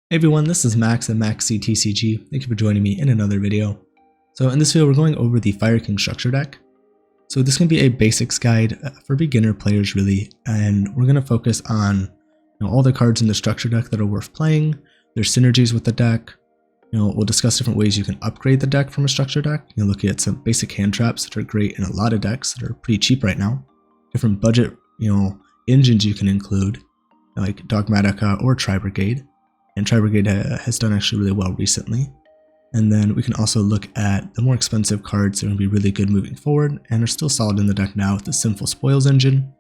Hey everyone, this is Max at MaxCTCG. Thank you for joining me in another video. So in this video, we're going over the Fire King structure deck. So this can be a basics guide for beginner players really, and we're going to focus on all the cards in the structure deck that are worth playing, their synergies with the deck. We'll discuss different ways you can upgrade the deck from a structure deck. Look at some basic hand traps that are great in a lot of decks that are pretty cheap right now. Different budget, engines you can include, like Dogmatika or Tri-Brigade. And Tri-Brigade has done actually really well recently. And then we can also look at the more expensive cards that are going to be really good moving forward and are still solid in the deck now with the Sinful Spoils engine.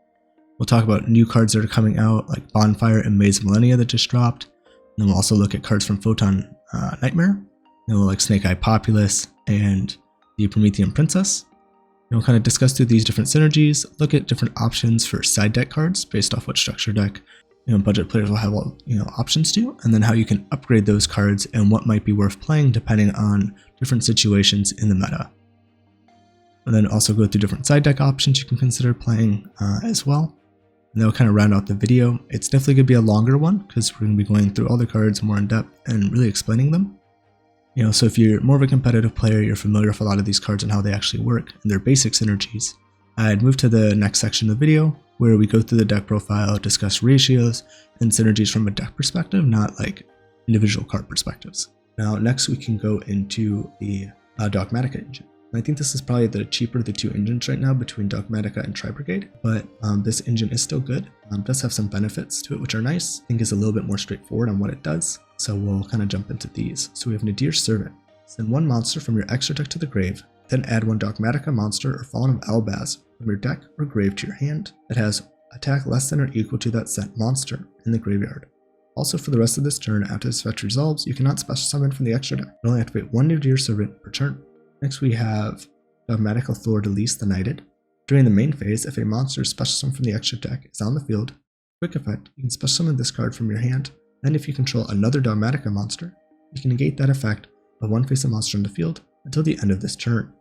We'll talk about new cards that are coming out like Bonfire and Maze of Millennia that just dropped. And then we'll also look at cards from Photon Nightmare, like Snake Eye Populace and the Promethean Princess. And we'll kind of discuss through these different synergies, look at different options for side deck cards based off what structure deck budget players will have options to, and then how you can upgrade those cards and what might be worth playing depending on different situations in the meta. And then also go through different side deck options you can consider playing as well. And that'll kind of round out the video. It's definitely going to be a longer one because we're going to be going through all the cards more in depth and really explaining them. So if you're more of a competitive player, you're familiar with a lot of these cards and how they actually work and their basic synergies, I'd move to the next section of the video where we go through the deck profile, discuss ratios and synergies from a deck perspective, not like individual card perspectives. Now, next we can go into the Dogmatika engine. And I think this is probably the cheaper of the two engines right now between Dogmatika and Tri-Brigade, but this engine is still good. Does have some benefits to it, which are nice. I think is a little bit more straightforward on what it does. So we'll kind of jump into these. So we have Nadir Servant. Send one monster from your extra deck to the grave, then add one Dogmatika monster or Fallen of Albaz from your deck or grave to your hand that has attack less than or equal to that sent monster in the graveyard. Also, for the rest of this turn, after this fetch resolves, you cannot special summon from the extra deck. You only activate one Nadir Servant per turn. Next we have Dogmatika Fleurdelis the Knighted. During the main phase, if a monster special summoned from the extra deck is on the field, quick effect, you can special summon this card from your hand. Then if you control another Dogmatika monster, you can negate that effect of one face-up monster on the field until the end of this turn.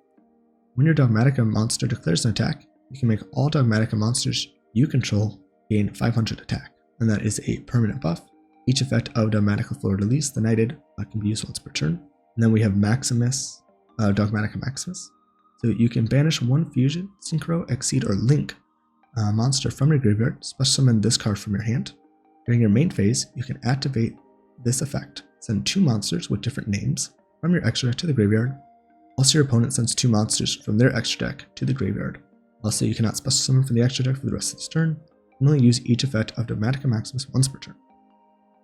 When your Dogmatika monster declares an attack, you can make all Dogmatika monsters you control gain 500 attack, and that is a permanent buff. Each effect of Dogmatika Fleurdelis the Knighted can be used once per turn. And then we have Maximus, Dogmatika Maximus. So you can banish one fusion, synchro, exceed, or link monster from your graveyard, special summon this card from your hand. During your main phase, you can activate this effect. Send two monsters with different names from your extra deck to the graveyard. Also, your opponent sends two monsters from their extra deck to the graveyard. Also, you cannot special summon from the extra deck for the rest of this turn. You can only use each effect of Dogmatika Maximus once per turn.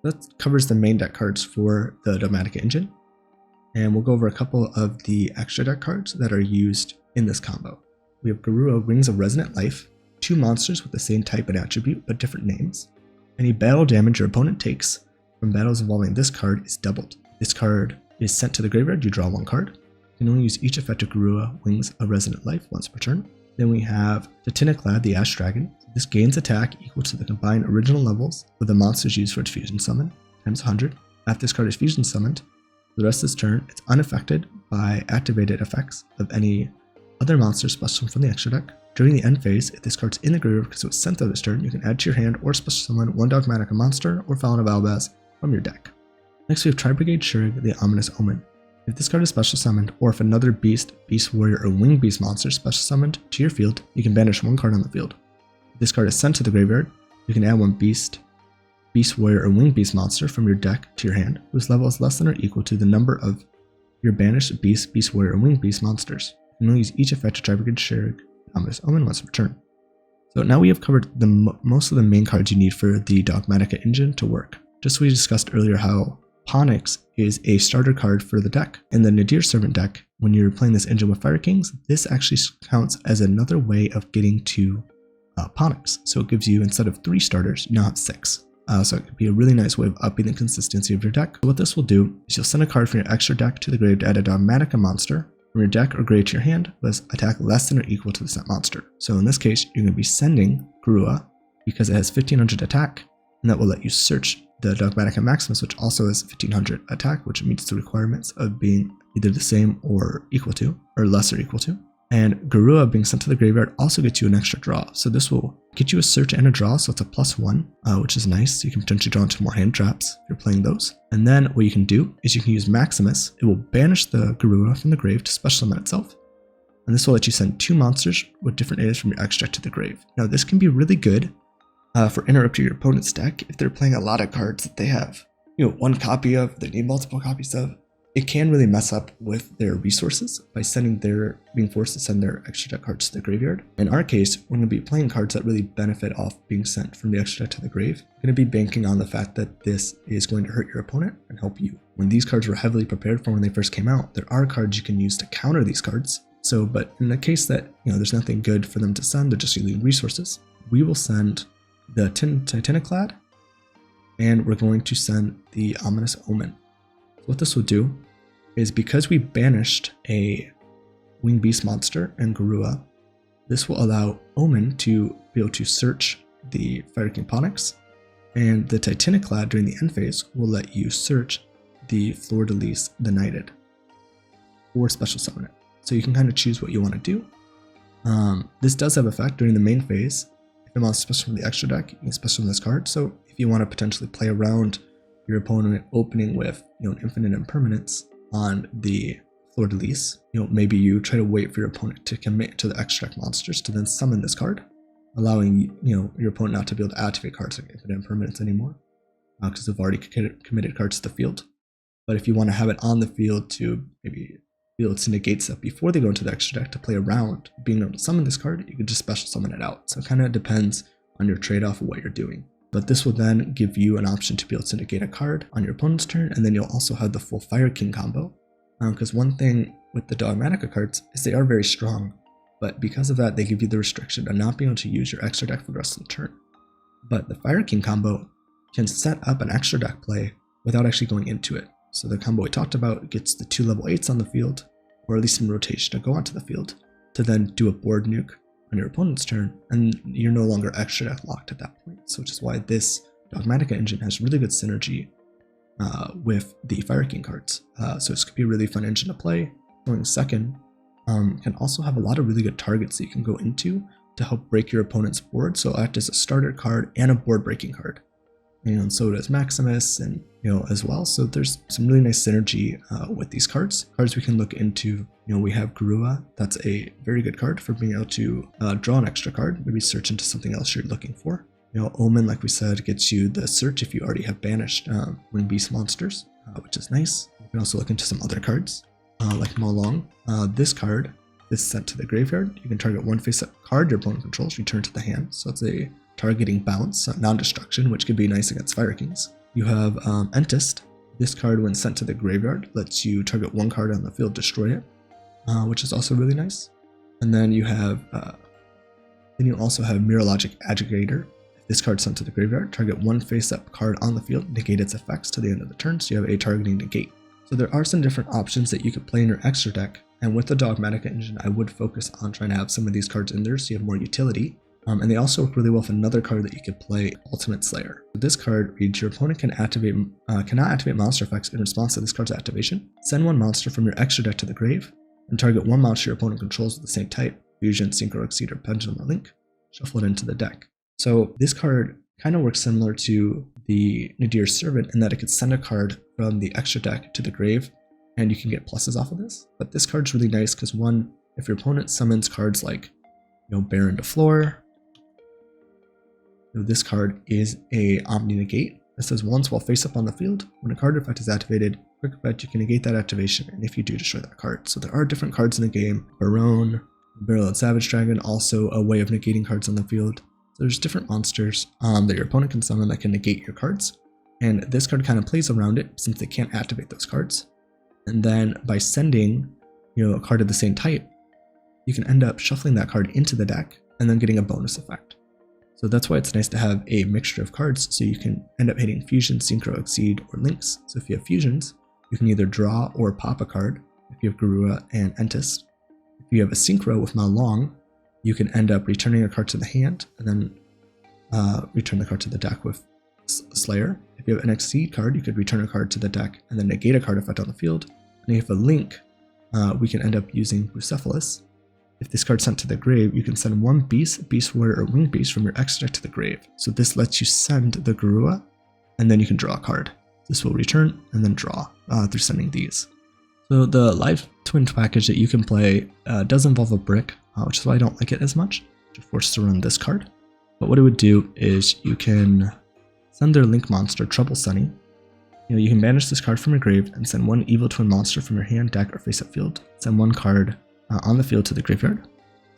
That covers the main deck cards for the Dogmatika engine. And we'll go over a couple of the extra deck cards that are used in this combo. We have Garura, Wings of Resonant Life, two monsters with the same type and attribute but different names. Any battle damage your opponent takes from battles involving this card is doubled. This card is sent to the graveyard, you draw one card. You can only use each effect of Garura, Wings of Resonant Life once per turn. Then we have Titaniklad The Ash Dragon. This gains attack equal to the combined original levels of the monsters used for its fusion summon, times 100. After this card is fusion summoned, for the rest of this turn, it's unaffected by activated effects of any other monster special from the extra deck. During the end phase, if this card's in the graveyard because it was sent out this turn, you can add to your hand or special summon one Dogmatika monster or Fallen of Albaz from your deck. Next we have Tri-Brigade Shuraig, the Ominous Omen. If this card is special summoned, or if another beast, beast warrior, or winged beast monster is special summoned to your field, you can banish one card on the field. If this card is sent to the graveyard, you can add one beast, beast warrior, or winged beast monster from your deck to your hand, whose level is less than or equal to the number of your banished beast, beast warrior, or winged beast monsters. You can only use each effect to Tri-Brigade Shuraig, Ominous Omen once per turn. So now we have covered most of the main cards you need for the Dogmatika engine to work. Just as we discussed earlier how Ponyx is a starter card for the deck. In the Nadir Servant deck, when you're playing this engine with Fire Kings, this actually counts as another way of getting to Ponyx. So it gives you, instead of 3 starters, you now have 6. So it could be a really nice way of upping the consistency of your deck. So what this will do is you'll send a card from your extra deck to the grave to add a Dogmatika monster from your deck or grave to your hand with attack less than or equal to the sent monster. So in this case, you're going to be sending Garura because it has 1500 attack, and that will let you search the Dogmatika Maximus, which also has 1500 attack, which meets the requirements of being either the same or equal to, or less or equal to. And Garura being sent to the graveyard also gets you an extra draw. So this will get you a search and a draw, so it's a +1, which is nice. So you can potentially draw into more hand traps if you're playing those. And then what you can do is you can use Maximus. It will banish the Garura from the grave to special summon itself. And this will let you send 2 monsters with different areas from your extract to the grave. Now this can be really good for interrupting your opponent's deck if they're playing a lot of cards that they have, 1 copy of, they need multiple copies of. It can really mess up with their resources by being forced to send their extra deck cards to the graveyard. In our case, we're going to be playing cards that really benefit off being sent from the extra deck to the grave. We're going to be banking on the fact that this is going to hurt your opponent and help you. When these cards were heavily prepared for when they first came out, there are cards you can use to counter these cards. So, but in the case that, there's nothing good for them to send, they're just using resources, we will send the Titaniklad, and we're going to send the ominous Omen. What this will do is, because we banished a winged beast monster and Garura, this will allow Omen to be able to search the Fire King Onyx, and the Titaniklad during the end phase will let you search the Fleurdelis the Knighted, or special summon it. So you can kind of choose what you want to do. This does have effect during the main phase. If you want to special from the extra deck, you can special from this card. So if you want to potentially play around your opponent opening with an infinite impermanence on the Fleurdelis, maybe you try to wait for your opponent to commit to the extra deck monsters to then summon this card, allowing your opponent not to be able to activate cards like infinite impermanence anymore, because they've already committed cards to the field. But if you want to have it on the field to maybe be able to negate stuff before they go into the extra deck to play around being able to summon this card, you can just special summon it out. So it kind of depends on your trade-off of what you're doing. But this will then give you an option to be able to negate a card on your opponent's turn, and then you'll also have the full Fire King combo. Because one thing with the Dogmatika cards is they are very strong, but because of that, they give you the restriction of not being able to use your extra deck for the rest of the turn. But the Fire King combo can set up an extra deck play without actually going into it. So the combo we talked about gets the 2 level 8s on the field, or at least in rotation to go onto the field, to then do a board nuke on your opponent's turn, and you're no longer extra deck locked at that point. So which is why this Dogmatika engine has really good synergy with the Fire King cards. So this could be a really fun engine to play. Going second can also have a lot of really good targets that you can go into to help break your opponent's board. So act as a starter card and a board breaking card. And so does Maximus, and as well. So there's some really nice synergy with these cards. Cards we can look into, we have Garura. That's a very good card for being able to draw an extra card, maybe search into something else you're looking for. Omen, like we said, gets you the search if you already have banished winged beast monsters, which is nice. You can also look into some other cards, like Malong. This card is sent to the graveyard. You can target 1 face-up card your opponent controls, return to the hand. So it's a targeting bounce, non-destruction, which could be nice against Fire Kings. You have Entist. This card, when sent to the graveyard, lets you target 1 card on the field, destroy it, which is also really nice. And then you have, also have Mirologic Agitator. If this card sent to the graveyard, target 1 face-up card on the field, negate its effects to the end of the turn, so you have a targeting negate. So there are some different options that you could play in your extra deck, and with the Dogmatika engine, I would focus on trying to have some of these cards in there so you have more utility. And they also work really well with another card that you could play, Ultimate Slayer. This card reads, your opponent cannot activate monster effects in response to this card's activation. Send 1 monster from your extra deck to the grave, and target 1 monster your opponent controls with the same type, Fusion, Synchro, Exceed, or Pendulum, or Link. Shuffle it into the deck. So this card kind of works similar to the Nadir Servant in that it could send a card from the extra deck to the grave, and you can get pluses off of this. But this card's really nice because, one, if your opponent summons cards like, Baron to Floor, this card is a Omni Negate. It says once while face up on the field, when a card effect is activated, quick effect, you can negate that activation, and if you do, destroy that card. So there are different cards in the game. Barone, Barrel Savage Dragon, also a way of negating cards on the field. So there's different monsters that your opponent can summon that can negate your cards. And this card kind of plays around it since they can't activate those cards. And then by sending, a card of the same type, you can end up shuffling that card into the deck and then getting a bonus effect. So that's why it's nice to have a mixture of cards, so you can end up hitting Fusion, Synchro, Exceed, or Links. So if you have Fusions, you can either draw or pop a card if you have Garura and Entist. If you have a Synchro with Malong, you can end up returning a card to the hand, and then return the card to the deck with Slayer. If you have an Exceed card, you could return a card to the deck and then negate a card effect on the field. And if you have a Link, we can end up using Bucephalus if this card's sent to the grave, you can send one beast, beast warrior, or winged beast from your extra deck to the grave. So this lets you send the Garura, and then you can draw a card. This will return and then draw through sending these. So the live twin package that you can play does involve a brick, which is why I don't like it as much. You're forced to run this card. But what it would do is you can send their link monster, Trouble Sunny. You can banish this card from your grave and send one evil twin monster from your hand, deck, or face-up field. Send one card on the field to the graveyard.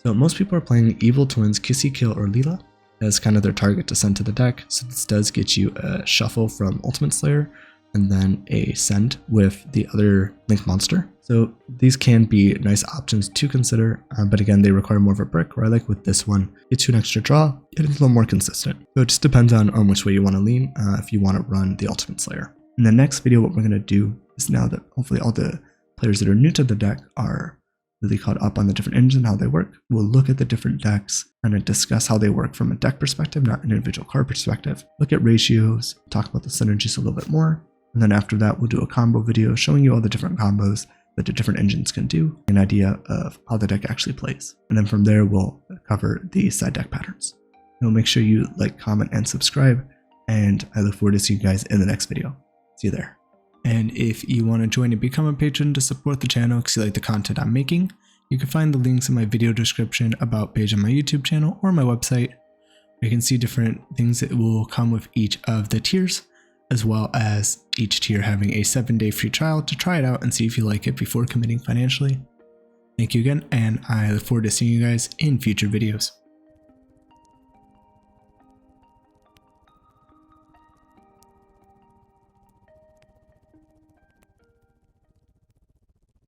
So most people are playing evil twins, Kissy, Kill, or Leela as kind of their target to send to the deck. So this does get you a shuffle from Ultimate Slayer and then a send with the other link monster. So these can be nice options to consider, but again, they require more of a brick, where I like with this one, gets you an extra draw, and it's a little more consistent. So it just depends on which way you want to lean if you want to run the Ultimate Slayer. In the next video, what we're going to do is, now that hopefully all the players that are new to the deck are really caught up on the different engines and how they work, we'll look at the different decks and discuss how they work from a deck perspective, not an individual card perspective. Look at ratios, talk about the synergies a little bit more, and then after that, we'll do a combo video showing you all the different combos that the different engines can do, an idea of how the deck actually plays. And then from there, we'll cover the side deck patterns. Make sure you like, comment, and subscribe, and I look forward to seeing you guys in the next video. See you there. And if you want to join and become a patron to support the channel because you like the content I'm making, you can find the links in my video description, about page on my YouTube channel, or my website. You can see different things that will come with each of the tiers, as well as each tier having a 7-day free trial to try it out and see if you like it before committing financially. Thank you again, and I look forward to seeing you guys in future videos.